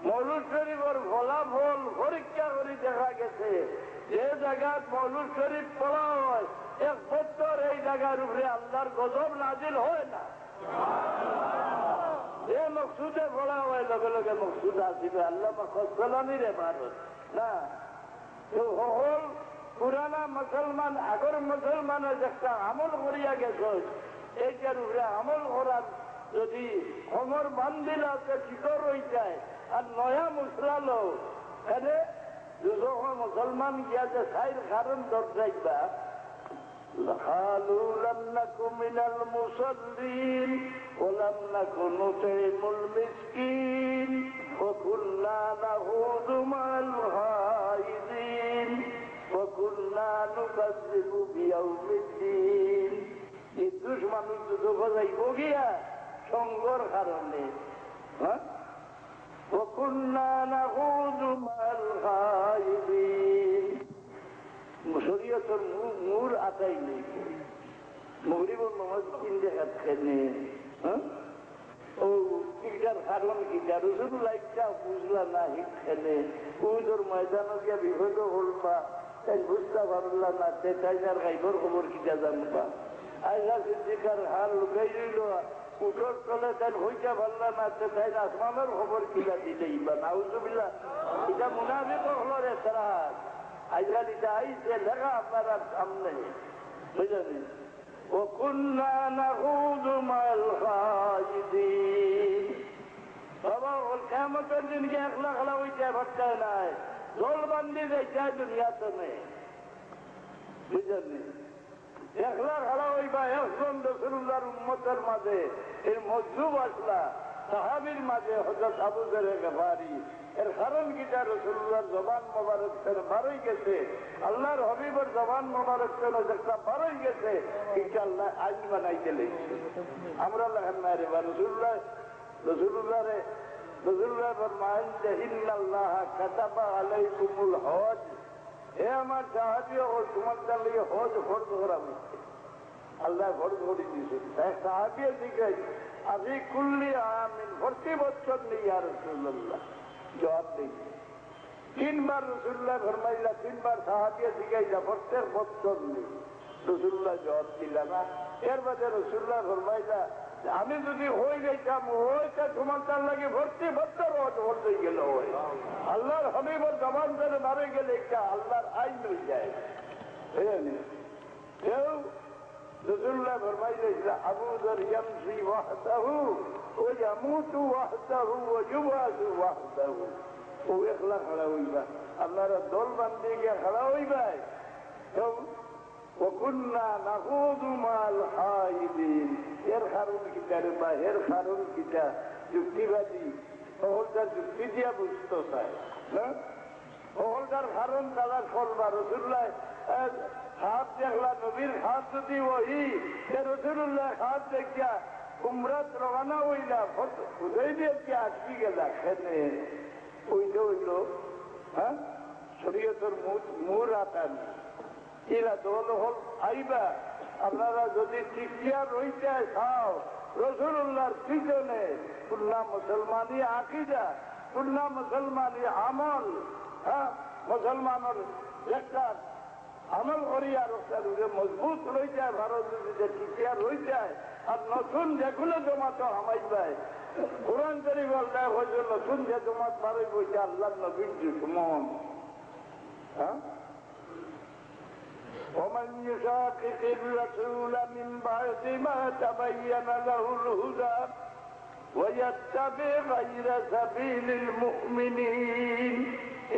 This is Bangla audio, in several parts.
মৌলুদ শরীফের ফলাফল পরীক্ষা করে দেখা গেছে যে জায়গায় মৌলুদ শরীফ পড়া হয় 1 বছর এই জায়গার উপরে আল্লাহর গজব নাজিল হয় না। যে মকসুদে পড়া হয় লগে লগে মকসুদ আসিবে। আল্লাহ কলানি রে ভারত না সকল পুরানা মুসলমান আগর মুসলমানের একটা আমল করিয়া গেছে এইটার উপরে আমল করার যদি খবর বান্ধিলা শিকর হয়ে যায় আর নয়া মুসলালো এখানে যখন মুসলমান গিয়াছে সাইর কারণ দরজাইবা قالوا لم نكن من المصلين ولم نكن نطعم المسكين وكنا نخوض مع الخائضين وكنا نكذب بيوم الدين নির্দোষ মানুষ তো বোঝাইব গিয়া সঙ্গর কারণে وكنا نخوض مع الخائضين শরীয়তের মূল আতাই নেই মগরিবর নামাজ 3 রাকাত খেনে ও কিটার কারণ কিটা রাসূলুল্লাহ ইচ্ছা বুঝলা না খেনে উহুদের ময়দানে গিয়া বিপদ হলবা তাই বুঝতে পারলা না তাইনার গাইবর খবর কিটা জানবা আয়সা সিদ্দিকার হাল লুকাই রইল উঠোর তলে তাই হইতে পারলা না তাই আসমানের খবর কিলা দিলেই বা নাউজুবিল্লাহ এটা মুনাফিক হলরে এতরাজ আজকাল এটা আইসে লেখা আপনার সামনে বুঝলেন وكنا نخوض مع الخائضين বাবা ওর কিয়ামতের দিনকে একলা খেলা হইতে পারতে নাই জলবন্দি যাইতে দুনিয়াতে নেই বুঝলেন একলা খেলা হইবা একজন রাসূলুল্লাহর উম্মতের মাঝে এর মজলুম আসলা সাহাবীর মাঝে হযরত আবু যর গফারি এর কারণ কিটা রাসূলুল্লাহর জবান মোবারক থেকে বারই গেছে আল্লাহর হাবিবের জবান মোবারক থেকে যেটা বারই গেছে এটা আল্লাহ আইন বানাই দিলেন আমরা লাগেন না রে রাসূলুল্লাহ ফরমান যে ইন্নাল্লাহ কাতাবা আলাইকুমুল হজ হে আমার সাহাবী ও তোমাদের লাগি হজ ফরজ করা হয়েছে আল্লাহ ফরজ করে দিয়েছে এক সাহাবী জিজ্ঞাসা আবি কুল্লি আমিন প্রতি বছর নেই ইয়া রাসূলুল্লাহ জবাব নেই 3 বার রাসূলুল্লাহ ফরমাইলা 3 বার সাহাবী জিজ্ঞাসা প্রত্যেক বছর নেই রাসূলুল্লাহ জবাব দিলা না এর বাদে রাসূলুল্লাহ ফরমাইলা আমি যদি হয়ে যাইতাম হইতে তোমার লাগে ভর্তি বছর হজ হয়ে গেল হয় আল্লাহর হাবিবের জবান ধরে মারে গেলে একটা আল্লাহর আইন হয়ে যায় কেউ রাসূলুল্লাহ ফরমাইলা আবু যর ইয়ামশি ওয়াহদাহু ওয়া ইয়ামুতু ওয়াহদাহু ওয়া ইউবাসু ওয়াহদাহু ও একলা খড়া হইবা আপনারা দল বান্ধে গিয়া খড়া হইবা তো وكنا نخوض مع الخائضين এর কারণ কিটা রে বা এর কারণ কিটা যুক্তিবাদী ওহলটা যুক্তি দিয়া বুঝতে চায় না ওহলটার কারণ তারা করবা রাসূলুল্লাহ হাত দেখলা নবীর হাত যদি ওই রাসূলুল্লাহ হাত দেখিয়া উমরাত রওনা হইলা হুদাইবিয়া কি আটকি গেলা খেনে ওইটা হইল শরীয়তের মূল আতান এরা দল হল আইবা আপনারা যদি তৃতীয়া রইতে খাও রাসূলুল্লাহর পিছনে পুন্না মুসলমানি আকিদা পুন্না মুসলমানি আমল মুসলমানের একটা আমল করিয়া রক্ষা মজবুত রয়ে যায় ভারত যদি তৃতীয়া রয়ে যায় আর নতুন যেগুলো জমাত হামাইবাই কোরআন শরীফ আল্লাহ হয়েছে নতুন যে জমাত বারোই বইছে আল্লাহ নবীর দুশমন ومن يشاقق الرسول من بعد ما تبين له الهدى ويتبع غير سبيل المؤمنين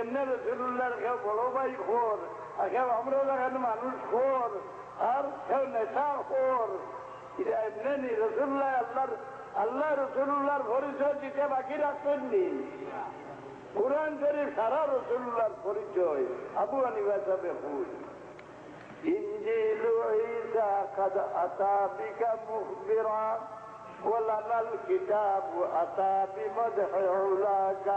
ان رسول الله বড় ভাই খোর আগে আমরা লাগানো মানুষ খোর আর কেউ নেতা খোর এটা এমনি রাসূলুল্লাহ আল্লাহ রাসূলুল্লাহর পরিচয় দিতে বাকি রাখবেননি কুরআন শরীফ সারা রাসূলুল্লাহর পরিচয় আবু হানিফা সাহেব হুজ إنجيل عيسى قد أتى بك مخبرا ولنا الكتاب أتى بمدح علاك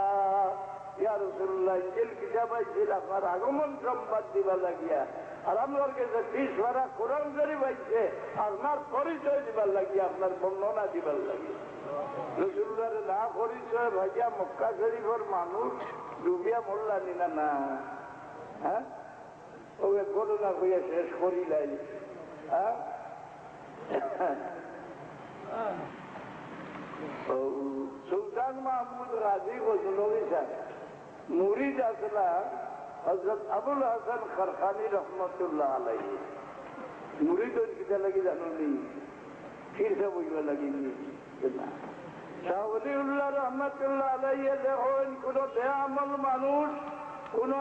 يا رسول الله إنجيل كتاب إنجيل أخبار আগমন সংবাদ দিবার লাগিয়া আর আমার কাছে 30 বার কোরআন শরীফ আছে আপনার পরিচয় দিবার লাগিয়া আপনার বর্ণনা দিবার লাগিয়া রসুল্লাহরে না পরিচয় ভাইয়া মক্কা শরীফের মানুষ ডুবিয়া মরলানি না না, হ্যাঁ ওকে করোনা হইয়া শেষ করিলাই। হ্যাঁ সুলতান মাহমুদ রাজি গজনবী সাহেব মুরিদ আসলা হযরত আবুল হাসান খারখানি রহমতুল্লাহ আলাইহি। মুরিদ কিটা লাগি জানুনি, ফিরসা বইবা লাগিনি না। শাহ ওলিউল্লাহ রহমতুল্লাহ আলাইহি দেখুন কোন বেআমল মানুষ কোন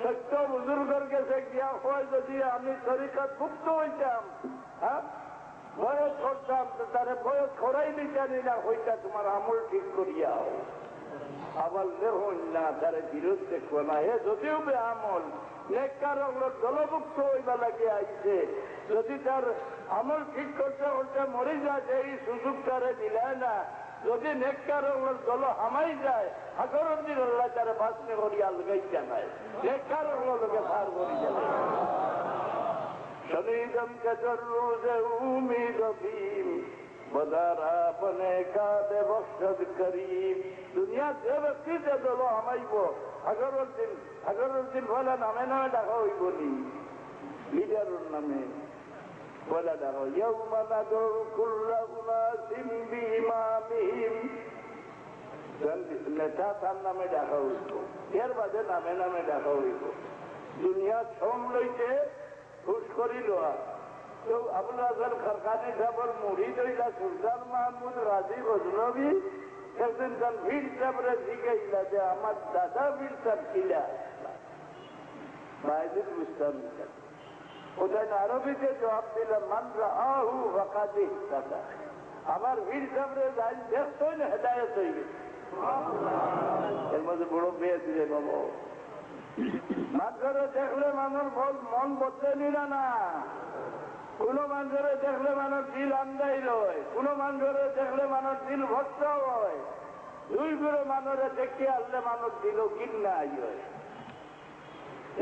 সত্য বুজুর্গের কাছে গিয়া হয় যদি আমি তরিকাত মুক্ত হইতাম, হ্যাঁ বয়স করতাম তো তারে বয়স করাই দিতানি না হইতা তোমার আমল ঠিক করিয়াও। আবার দেখুন না তারে বিরোধ দেখবো না, হে যদিও বে আমল নেককার দলভুক্ত হইবা লাগে আইছে, যদি তার আমল ঠিক করতে করতে মরে যায় এই সুযোগ তারে দিলায় না, যদি নেককার দল হামাই যায় আগরের দিন আল্লাহ তারে বাঁচনে করিয়া লগাইতে নাই, নেককার লোকে পার করি যাবে। शनीदम के जरूर उम्मीद भीम बदारा बने का बेबख्शद करीब। दुनिया যে ব্যক্তি যে দল আমাইব আগরের দিন বলে নামে নামে ডাকা হইব নি, লিডারের নামে বলে ডাকা ইয়াউমা নাদউ কুল্লা উনাসিম বিইমামিহিম, নেতা তার নামে ডাকা হইব, এর বাদে নামে নামে ডাকা হইব। দুনিয়া ছম লইতে খুশ করিল তো আবুল হাসান খারখানি সাহেবের মুরিদ হইলা সুলতান মাহমুদ রাজি গজনবী। একদিন তার বীর সাহেবরে জিজ্ঞাসা যে আমার দাদা বীর সাহেব ছিলা বাইরে বুঝতাম, ওটাই আরবিতে জবাব দিলাম মান রাআহু ফাকাদ ইহতাদা। আমার বীর সাহেবরে যাই দেখতই না হেদায়েত হয়ে গেছে। এর মধ্যে বড় পেয়ে দিলে বাবা মানুষের দেখলে মানুষ মন বদলে না, কোন মানুষের দেখলে মানুষ দিল আন্দাই রয়, কোন মানুষের দেখলে মানুষ দিল ভক্ত হয়, দুই গুলো মানুষের দেখে আসলে মানুষ দিল কিন্না হয়।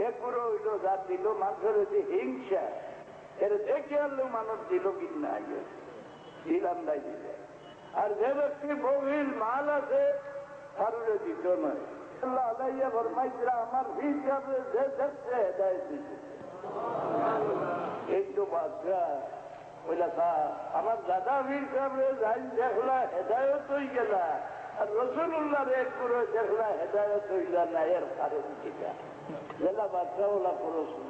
এক গুলো হইল যার দিল মানুষের যে হিংসা, এর দেখে আসলেও মানুষ দিল কিন্না হয়, দিল আন্দাই দিলে। আর যে ব্যক্তি গভীর মাল আছে কারুরে দিত নয়। আমার হিসাবে যে দেখছে হেদায়েত দিচ্ছে একটু বাচ্চা ওইলা আমার দাদা বীর সাহেবরে যাই দেখলা হেদায়ত হয়ে গেলা, আর রসুল্লাহ এক করে দেখলা হেদায়ত হইলা না, এর কারণ কিনা জেলা বাচ্চা ওলা প্রশ্ন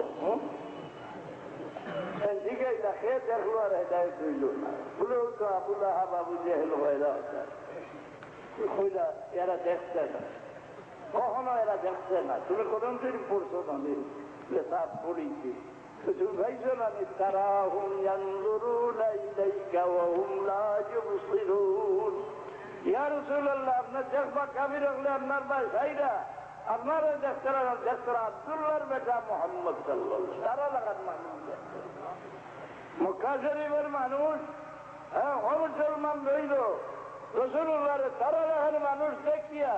জিজ্ঞাসা খেয়ে দেখলো আর হেদায়ত হইল না, বলেও তো আবুল আহাব আবু জেহেল হয়রা হইলা এরা দেখছে না, কখনো এরা দেখছে না। তুমি কোন দিন পড়ছো না সাপ পড়িছি, তুমি ভাইছো না তারা হুম ইয়ানজুরুনা ইলাইকা ওয়া হুম লা ইউবসিরুন। ইয়া রাসূলুল্লাহ আপনার দেখবা কাবির হলে আপনার ভাই ভাইরা আপনারা দেখতারা আব্দুল্লাহর বেটা মুহাম্মদ সাল্লাল্লাহু তারা লাগার মানুষ মক্কা শরীফের মানুষ, হ্যাঁ মুসলমান রইল রাসূলুল্লাহর তারা লাগার মানুষ দেখিয়া,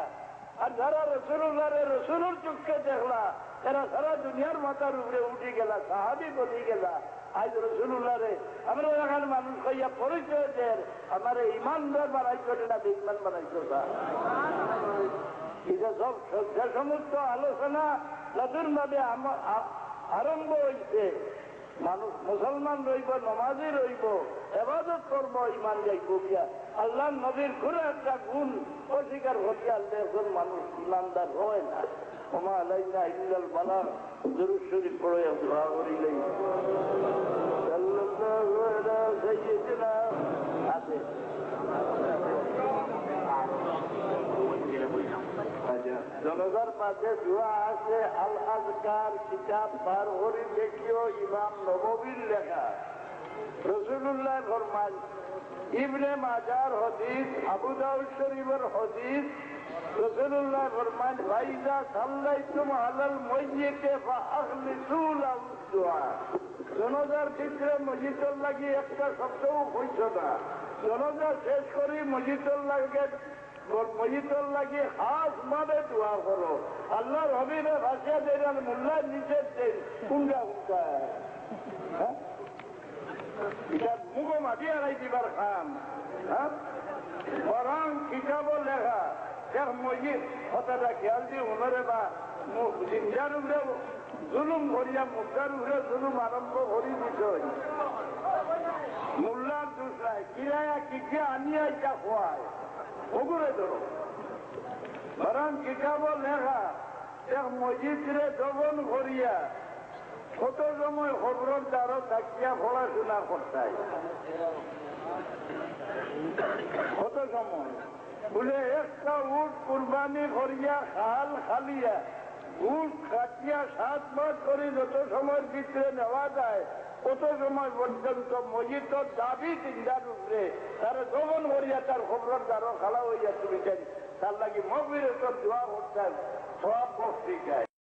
আর যারা রসুল্লাহরে রসুলের চোখকে দেখলা এরা সারা দুনিয়ার মাথার উপরে উঠে গেলা, সাহাবি বলি গেলা। আজ রসুল্লাহরে আমরা এখানে মানুষ কইয়া পরিচয় দেন, আমার ইমানদার বানাইছো না বেঈমান বানাইছো না। এটা সব যে সমস্ত আলোচনা নতুন ভাবে আরম্ভ হয়েছে, মানুষ মুসলমান রইব, নমাজি রইব, এবাদত করবো, ইমান যাইব গিয়া আল্লাহ নবীর ঘুরে একটা গুণ অস্বীকার করতে আনলে এখন মানুষ ইমানদার হয় না। ওমা আলাইনা ইল্লাল বালাগ দুরূদ শরীফ পড়ে দোয়া করিলেই সাল্লাল্লাহু আলা সাইয়্যিদিনা আছে। জনতার মাঝে দোয়া আছে, আল আজকার কিতাব বার করে দেখিও ইমাম নববীর লেখা। রাসূলুল্লাহ ফরমান, ইবনে মাজার হাদিস, আবু দাউদ শরীফের হাদিস, রাসূলুল্লাহ ফরমান ফাইজা সাল্লাইতুম আলাল মাইয়িতি ফাআখলিসু লাহু দুআ। জনাজার ভিতরে মসজিদের লাগি একটা শব্দও হইছ না, জনাজা শেষ করি মসজিদের লাগে খাস ভাবে দোয়া করো। আল্লাহর হাবিবে ভাষা দেন, মোল্লার নিষেধ দেন, কুন্ডা কুন্ডা এটা মুখ মাটি আড়াই দিবার খান। হ্যাঁ বরং কিতাব লেখা শেখ মজিদ কথাটা খেয়াল দিয়ে ওনারে বা জিঞ্জার উপরে জুলুম করিয়া মুদ্রার উপরে জুলুম আরম্ভ করি বিষয় মোল্লার দুসরায় কিরায়া কিকে আনিয়া ইটা খোয়ায় ওগুলো ধরো বরং কিতাব লেখা শেখ মজিদরে দমন করিয়া কত সময় খবরের দ্বারা থাকিয়া পড়াশোনা করতে কত সময় বলে একটা উট কুরবানি করিয়া খাল খালিয়া উট কাটিয়া 7 মাস করে যত সময়ের ভিতরে নেওয়া যায় কত সময় পর্যন্ত মসজিদের দাবি চিন্তার উপরে তারা দমন করিয়া তার খবরের দ্বারা খালা হইয়া তুলেছেন তার লাগি মগবীরের দোয়া করতেন সব বস্তিকায়